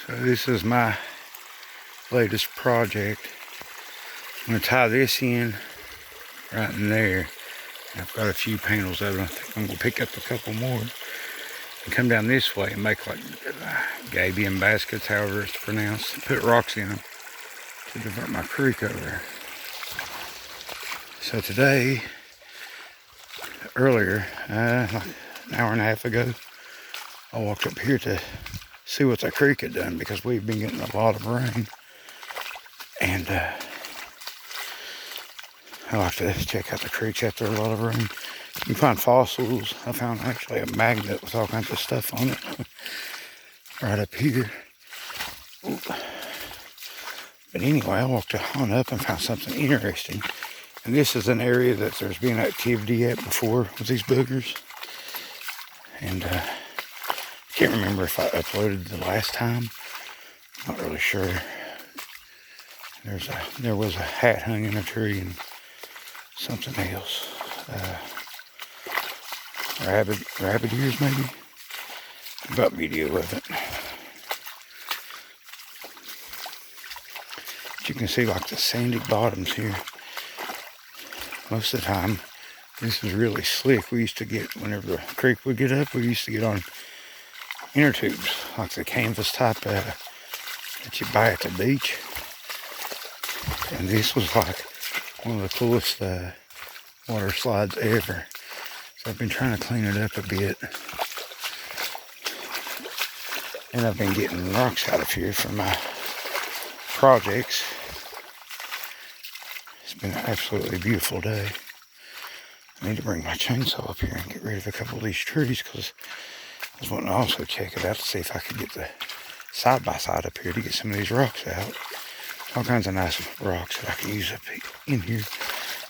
So this is my latest project. I'm going to tie this in right in there. I've got a few panels of it. I think I'm going to pick up a couple more and come down this way and make like gabion baskets, however it's pronounced. Put rocks in them to divert my creek over. So today, earlier, like an hour and a half ago, I walked up here to see what the creek had done because we've been getting a lot of rain. And I like to check out the creeks after a lot of rain. You can find fossils. I found actually a magnet with all kinds of stuff on it right up here. But anyway, I walked on up and found something interesting. And this is an area that there's been activity at before with these boogers. And I can't remember if I uploaded the last time. Not really sure. There was a hat hung in a tree and something else. Rabbit ears maybe. I've got video of it. But you can see like the sandy bottoms here. Most of the time, this is really slick. We used to get, whenever the creek would get up, we used to get on inner tubes, like the canvas type that you buy at the beach. And this was like one of the coolest water slides ever. So I've been trying to clean it up a bit. And I've been getting rocks out of here for my projects. It's been an absolutely beautiful day. I need to bring my chainsaw up here and get rid of a couple of these trees because I was wanting to also check it out to see if I could get the side-by-side up here to get some of these rocks out. All kinds of nice rocks that I can use up in here.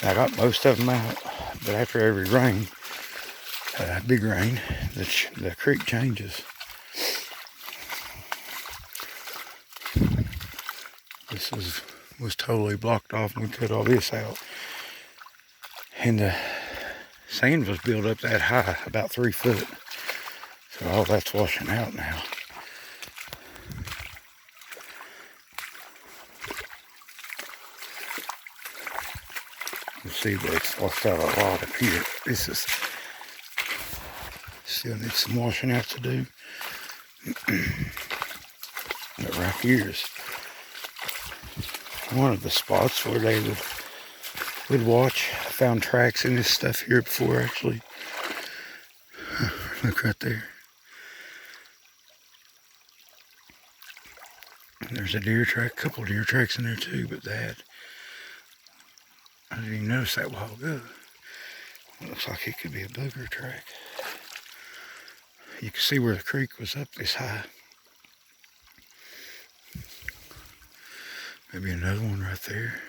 And I got most of them out, but after every rain, big rain, the creek changes. This was totally blocked off and we cut all this out. And the sand was built up that high, about 3 foot. So all that's washing out now. You see that it's washed out a lot up here. This is still needs some washing out to do. But right here is one of the spots where they would watch. I found tracks in this stuff here before actually. Look right there. And there's a deer track, a couple deer tracks in there too, but I didn't even notice that a while ago. It looks like it could be a booger track. You can see where the creek was up this high. Maybe another one right there.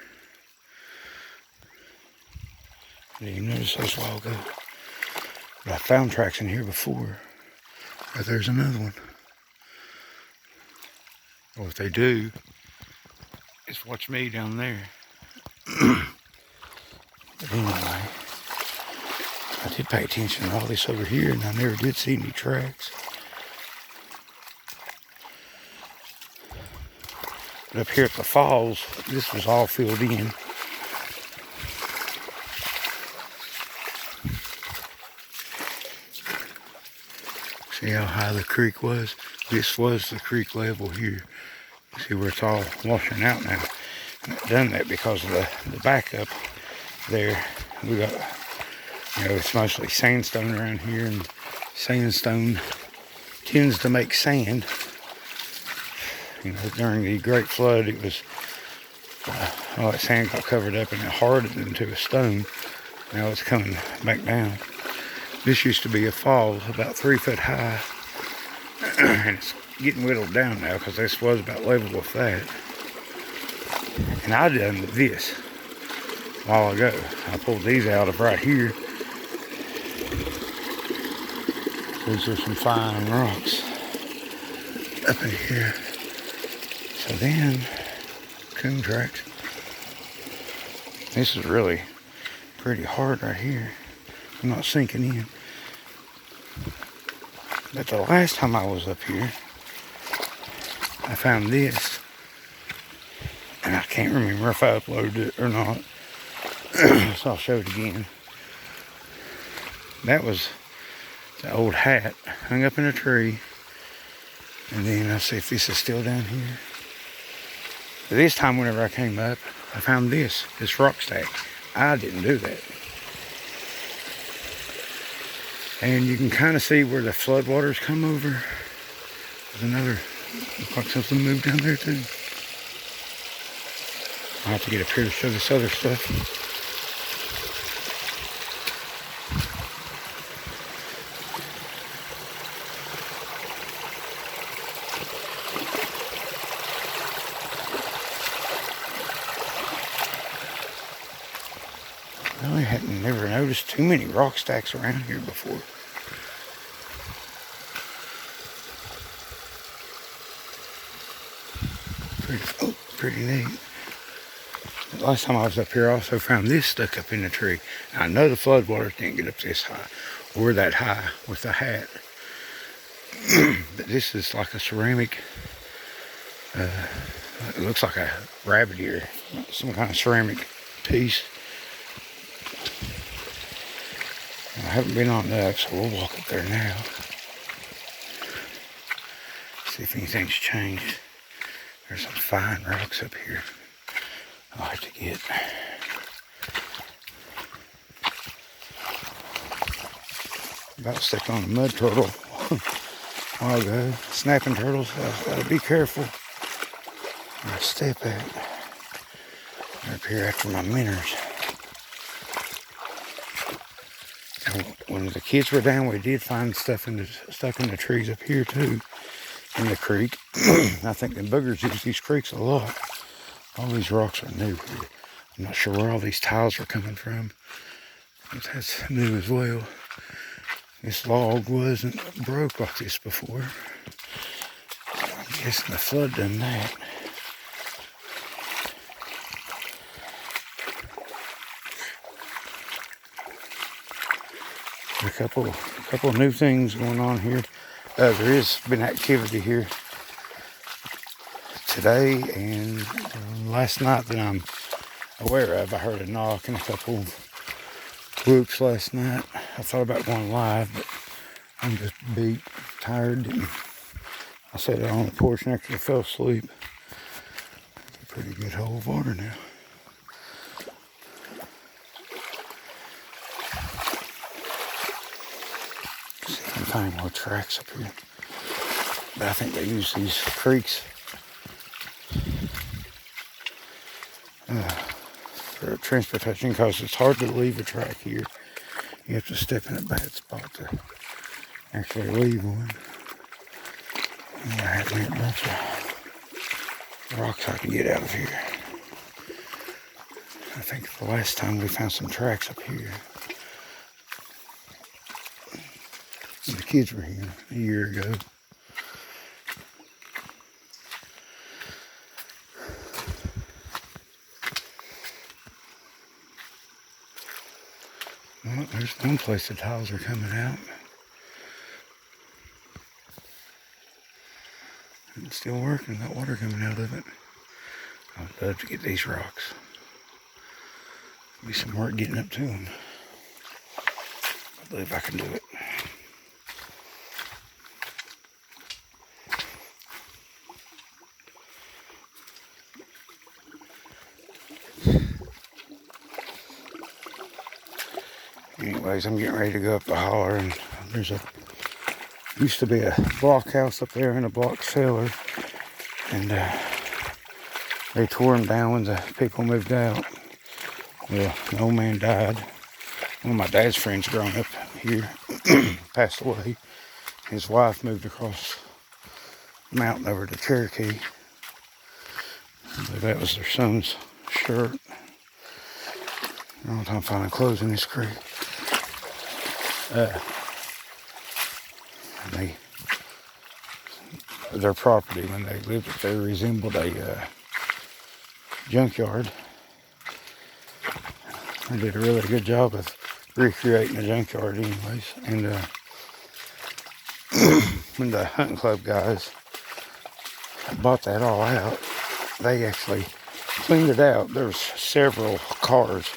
I didn't even notice those a while ago. But I found tracks in here before. Right there's another one. Well, what they do is watch me down there. But anyway, I did pay attention to all this over here and I never did see any tracks. But up here at the falls, this was all filled in. See how high the creek was? This was the creek level here. See where it's all washing out now. And I've done that because of the backup there. We got, it's mostly sandstone around here, and sandstone tends to make sand. During the Great Flood, it was, all that sand got covered up and it hardened into a stone. Now it's coming back down. This used to be a fall about 3 foot high, and it's getting whittled down now because this was about level with that. And I done this a while ago. I pulled these out of right here. These are some fine rocks up in here. So then, coon tracks. This is really pretty hard right here. I'm not sinking in. But the last time I was up here, I found this, and I can't remember if I uploaded it or not, so I'll show it again. That was the old hat hung up in a tree, and then I'll see if this is still down here. But this time whenever I came up, I found this rock stack. I didn't do that. And you can kind of see where the floodwaters come over. There's another, looks like something moved down there too. I'll have to get up here to show this other stuff. I hadn't never noticed too many rock stacks around here before. Pretty neat. Last time I was up here, I also found this stuck up in the tree. Now, I know the floodwaters didn't get up this high, or that high with the hat. But this is like a ceramic, it looks like a rabbit ear, some kind of ceramic piece. I haven't been on that, so we'll walk up there now. See if anything's changed. There's some fine rocks up here I'll have to get. About to step on a mud turtle a while ago. Snapping turtles, I've got to be careful where I step at. They're up here after my minnows. When the kids were down, we did find stuff stuck in the trees up here too, in the creek. I think the boogers use these creeks a lot. All these rocks are new here. I'm not sure where all these tiles are coming from, but that's new as well. This log wasn't broke like this before. I'm guessing the flood done that. A couple new things going on here. There has been activity here today and last night that I'm aware of. I heard a knock and a couple whoops last night. I thought about going live, but I'm just beat, tired. And I sat out on the porch and actually fell asleep. It's a pretty good hole of water now. Find more tracks up here, but I think they use these creeks for transportation because it's hard to leave a track here. You have to step in a bad spot to actually leave one. And I have a bunch of rocks I can get out of here. I think the last time we found some tracks up here, the kids were here a year ago. Well, there's one place the tiles are coming out. It's still working, that water coming out of it. I'd love to get these rocks. Be some work getting up to them. I believe I can do it. Anyways, I'm getting ready to go up the holler, and there's used to be a block house up there and a block cellar, and they tore them down when the people moved out. Well, the old man died. One of my dad's friends growing up here passed away. His wife moved across the mountain over to Cherokee. But that was their son's shirt. Long time finding clothes in this creek. Their property when they lived up there resembled a junkyard. They did a really good job of recreating a junkyard anyways. And when the hunting club guys bought that all out, they actually cleaned it out. There's several cars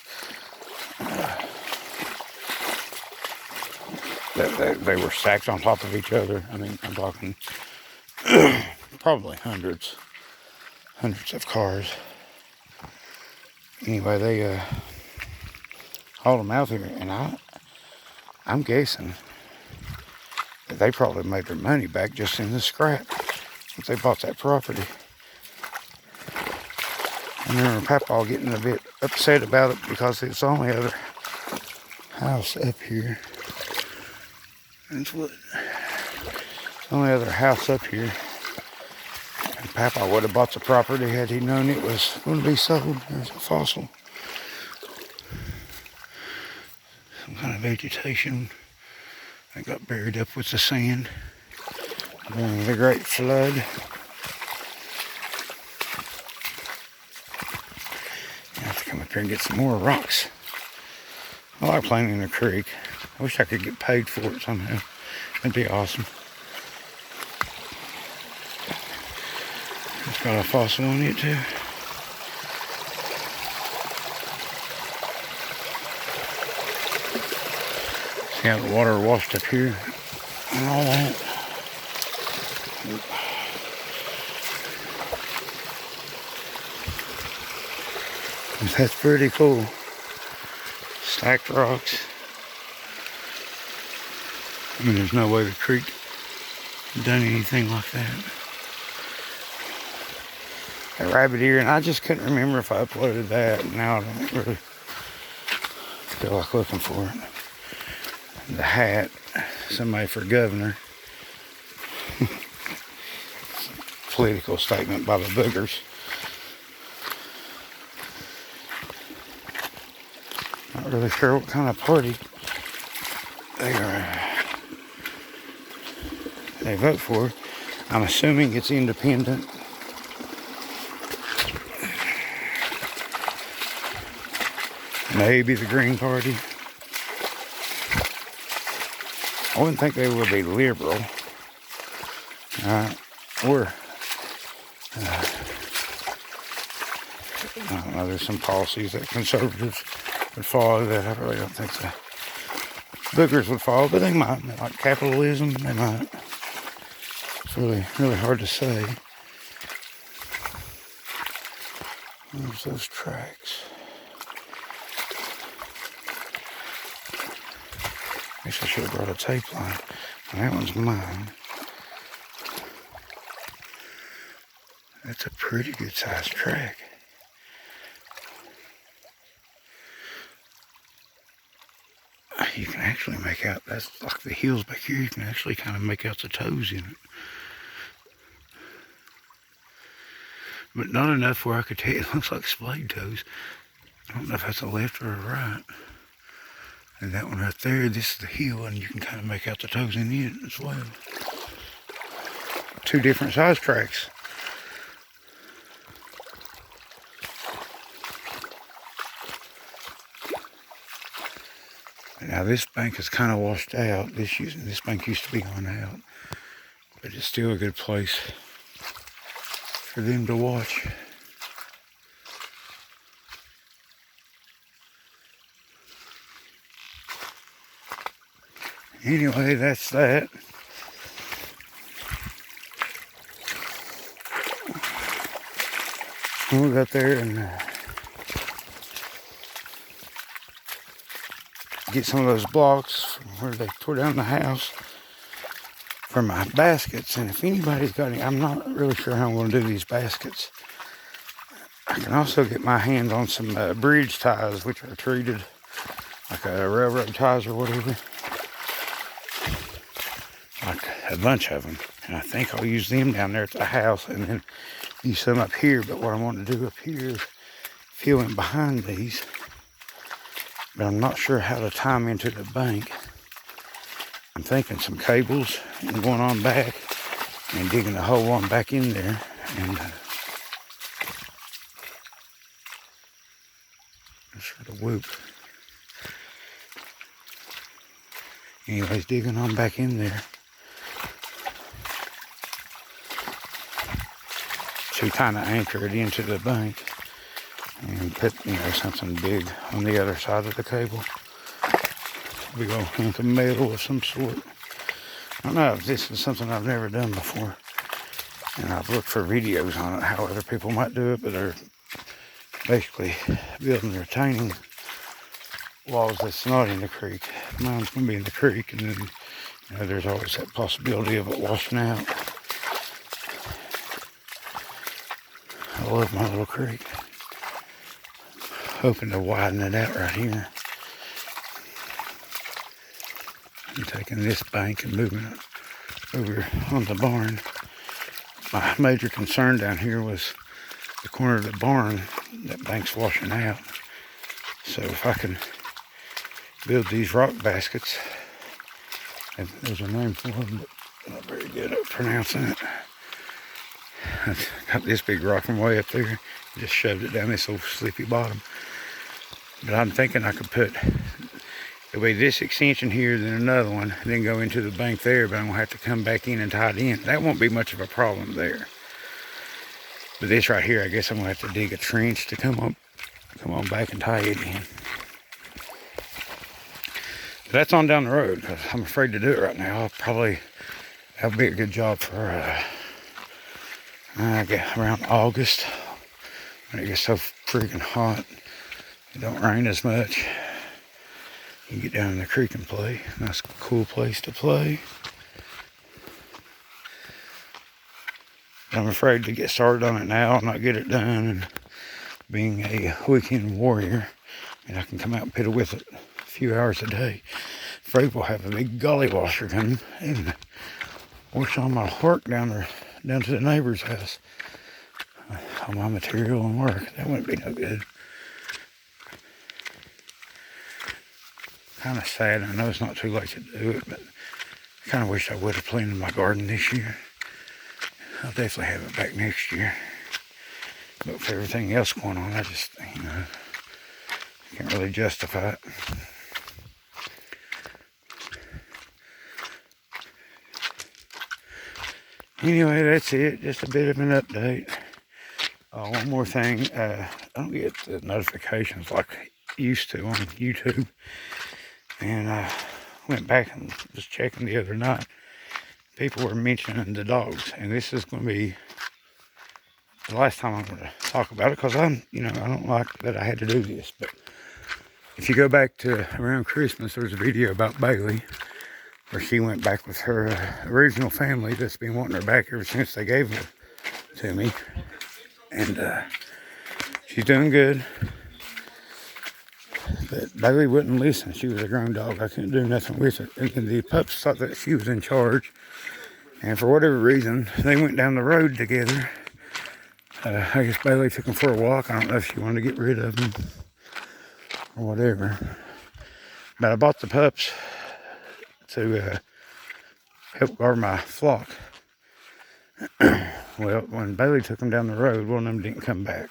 that they were stacked on top of each other. I mean, I'm talking probably hundreds of cars. Anyway, they hauled them out here, and I'm guessing that they probably made their money back just in the scrap if they bought that property. I remember Papa getting a bit upset about it because it's the only other house up here. That's what. The only other house up here. And Papa would have bought the property had he known it was going to be sold. There's a fossil. Some kind of vegetation that got buried up with the sand during the Great Flood. I have to come up here and get some more rocks. I like playing in the creek. I wish I could get paid for it somehow. That'd be awesome. It's got a fossil on it too. See how the water washed up here and all that. That's pretty cool. Stacked rocks. I mean, there's no way the creek done anything like that. A rabbit ear, and I just couldn't remember if I uploaded that. Now I don't really feel like looking for it. The hat, somebody for governor. Political statement by the boogers. Not really sure what kind of party they vote for. I'm assuming it's independent. Maybe the Green Party. I wouldn't think they would be liberal. Or I don't know, there's some policies that conservatives would follow that I really don't think the boogers would follow, but they might. They like capitalism, they might. It's really, really hard to say. There's those tracks. Guess I should have brought a tape line. That one's mine. That's a pretty good sized track. You can actually make out, that's like the heels back here, you can actually kind of make out the toes in it. But not enough where I could tell. It looks like splayed toes. I don't know if that's a left or a right. And that one right there, this is the heel, and you can kind of make out the toes in it as well. Two different size tracks. Now this bank is kind of washed out. This bank used to be on out, but it's still a good place for them to watch. Anyway, that's that. We'll go up there and get some of those blocks from where they tore down the house for my baskets. And if anybody's got any, I'm not really sure how I'm going to do these baskets. I can also get my hands on some bridge ties, which are treated like a railroad ties or whatever. Like a bunch of them. And I think I'll use them down there at the house and then use some up here. But what I want to do up here is fill in behind these. But I'm not sure how to tie them into the bank. I'm thinking some cables and going on back and digging a hole on back in there. And just for the whoop. Anyways, digging on back in there. to kind of anchor it into the bank and put, something big on the other side of the cable. We go into metal of some sort. I don't know if this is something I've never done before. And I've looked for videos on it, how other people might do it, but they're basically building retaining walls that's not in the creek. Mine's going to be in the creek, and then there's always that possibility of it washing out. I love my little creek. Hoping to widen it out right here. I'm taking this bank and moving it over on the barn. My major concern down here was the corner of the barn. That bank's washing out. So if I can build these rock baskets, and there's a name for them, but I'm not very good at pronouncing it. I've got this big rock from way up there. Just shoved it down this old sleepy bottom. But I'm thinking I could put, it'll be this extension here, then another one, and then go into the bank there, but I'm gonna have to come back in and tie it in. That won't be much of a problem there. But this right here, I guess I'm gonna have to dig a trench to come on back and tie it in. But that's on down the road, because I'm afraid to do it right now. That'll be a good job for, I guess around August, when it gets so freaking hot. It don't rain as much. You can get down in the creek and play. Nice, cool place to play. But I'm afraid to get started on it now and not get it done. And being a weekend warrior, and I can come out and piddle with it a few hours a day. Afraid we'll have a big gully washer coming and wash all my work down to the neighbor's house. All my material and work. That wouldn't be no good. Kind of sad. I know it's not too late to do it, but I kind of wish I would have planted my garden this year. I'll definitely have it back next year. But for everything else going on, I just, can't really justify it. Anyway, that's it. Just a bit of an update. One more thing. I don't get the notifications like I used to on YouTube. And I went back and was checking the other night. People were mentioning the dogs. And this is going to be the last time I'm going to talk about it. Because I don't like that I had to do this. But if you go back to around Christmas, there was a video about Bailey. Where she went back with her original family that's been wanting her back ever since they gave her to me. And she's doing good. But Bailey wouldn't listen. She was a grown dog. I couldn't do nothing with it. And the pups thought that she was in charge. And for whatever reason, they went down the road together. I guess Bailey took them for a walk. I don't know if she wanted to get rid of them or whatever. But I bought the pups to help guard my flock. Well, when Bailey took them down the road, one of them didn't come back.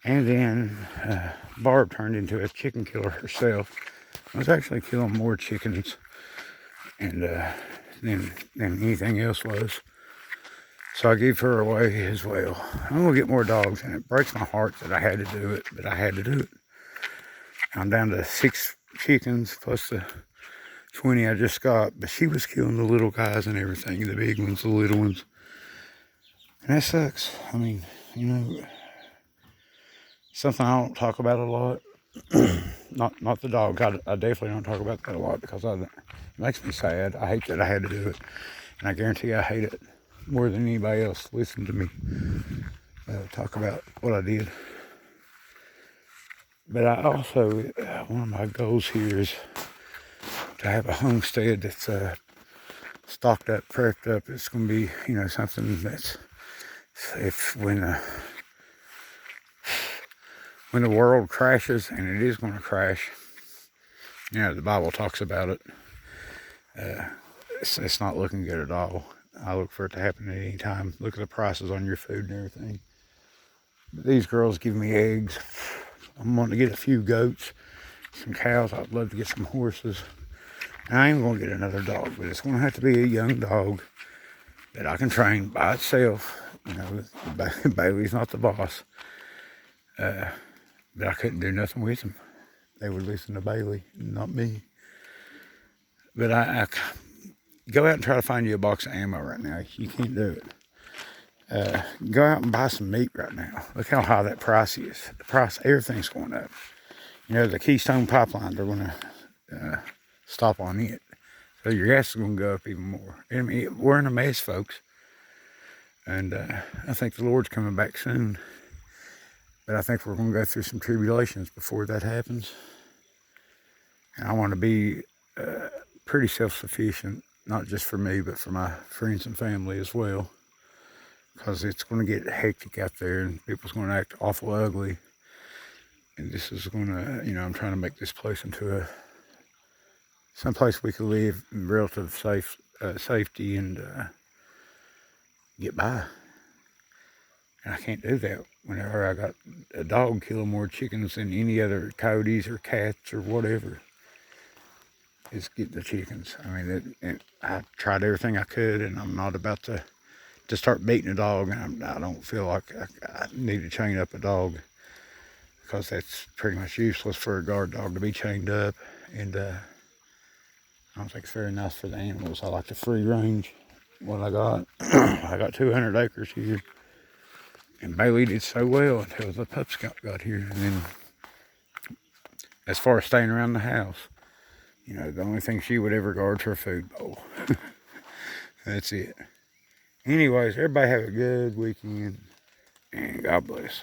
And then Barb turned into a chicken killer herself. I was actually killing more chickens and than anything else was. So I gave her away as well. I'm going to get more dogs, and it breaks my heart that I had to do it, but I had to do it. I'm down to 6 chickens plus the 20 I just got, but she was killing the little guys and everything, the big ones, the little ones. And that sucks. I mean, something I don't talk about a lot. not the dog. I definitely don't talk about that a lot because it makes me sad. I hate that I had to do it. And I guarantee I hate it more than anybody else. Listen to me talk about what I did. But I also, one of my goals here is to have a homestead that's stocked up, prepped up. It's going to be, something that's, when the world crashes, and it is going to crash, the Bible talks about it, it's not looking good at all. I look for it to happen at any time. Look at the prices on your food and everything. But these girls give me eggs. I'm wanting to get a few goats, some cows. I'd love to get some horses. And I am going to get another dog, but it's going to have to be a young dog that I can train by itself You know, Bailey's not the boss. But I couldn't do nothing with them. They would listen to Bailey, not me. But I go out and try to find you a box of ammo right now. You can't do it. Go out and buy some meat right now. Look how high that price is. The price, everything's going up. You know, the Keystone Pipeline, they're going to stop on it. So your gas is going to go up even more. I mean, we're in a mess, folks. And I think the Lord's coming back soon. But I think we're going to go through some tribulations before that happens. And I want to be pretty self-sufficient, not just for me, but for my friends and family as well. Because it's going to get hectic out there and people's going to act awful ugly. And this is going to, you know, I'm trying to make this place into someplace we can live in relative safety and get by. And I can't do that whenever I got a dog killing more chickens than any other coyotes or cats or whatever. Is get the chickens. I mean, I tried everything I could, and I'm not about to start beating a dog, and I don't feel like I need to chain up a dog, because that's pretty much useless for a guard dog to be chained up, and I don't think it's very nice for the animals. I like the free range. What I got, I got 200 acres here, and Bailey did so well until the pup scout got here, and then as far as staying around the house, you know, the only thing she would ever guard's her food bowl. That's it. Anyways, everybody have a good weekend, and God bless.